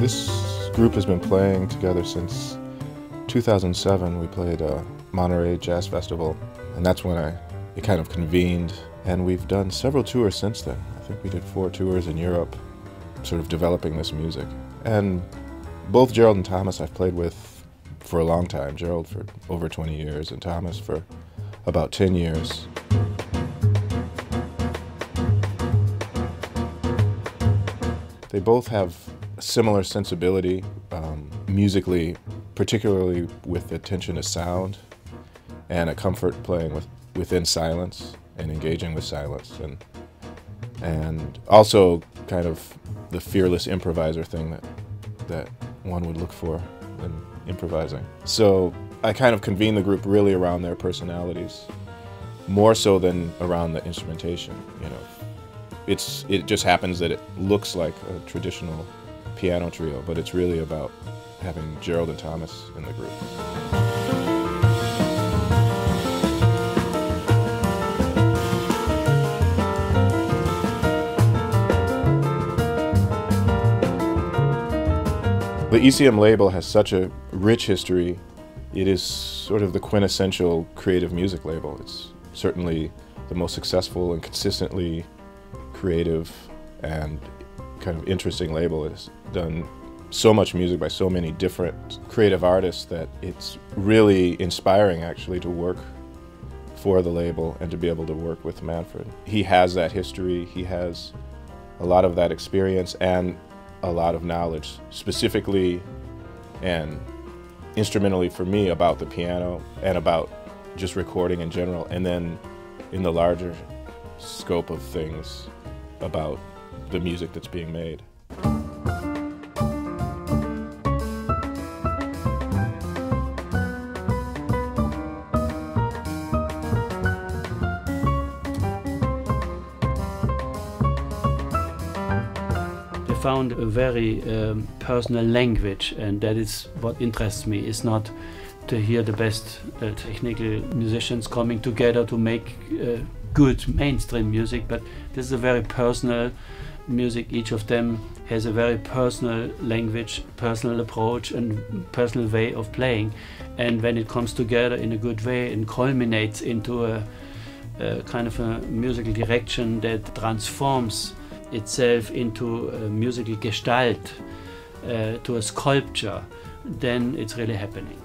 This group has been playing together since 2007. We played a Monterey Jazz Festival, and that's when it kind of convened. And we've done several tours since then. I think we did 4 tours in Europe, sort of developing this music. And both Gerald and Thomas I've played with for a long time. Gerald for over 20 years and Thomas for about 10 years. They both have a similar sensibility musically, particularly with attention to sound and a comfort playing within silence and engaging with silence, and also kind of the fearless improviser thing that one would look for in improvising. So I kind of convene the group really around their personalities, more so than around the instrumentation. You know, it just happens that it looks like a traditional piano trio, but it's really about having Gerald and Thomas in the group. The ECM label has such a rich history. It is sort of the quintessential creative music label. It's certainly the most successful and consistently creative and kind of interesting label. It has done so much music by so many different creative artists that it's really inspiring actually to work for the label and to be able to work with Manfred. He has that history, he has a lot of that experience and a lot of knowledge, specifically and instrumentally for me about the piano and about just recording in general, and then in the larger scope of things about the music that's being made. Found a very personal language, and that is what interests me. It's not to hear the best technical musicians coming together to make good mainstream music, but this is a very personal music. Each of them has a very personal language, personal approach and personal way of playing, and when it comes together in a good way and culminates into a kind of a musical direction that transforms itself into a musical gestalt, to a sculpture, then it's really happening.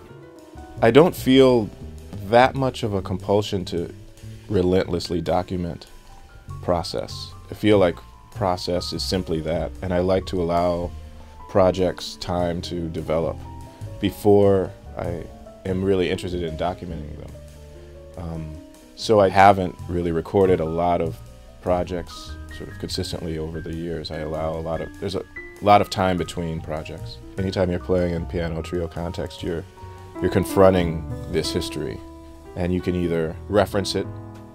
I don't feel that much of a compulsion to relentlessly document process. I feel like process is simply that, and I like to allow projects time to develop before I am really interested in documenting them. So I haven't really recorded a lot of projects sort of consistently over the years. I allow there's a lot of time between projects. Anytime you're playing in piano trio context, you're confronting this history, and you can either reference it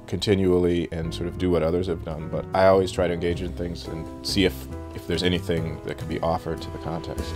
continually and sort of do what others have done, but I always try to engage in things and see if there's anything that could be offered to the context.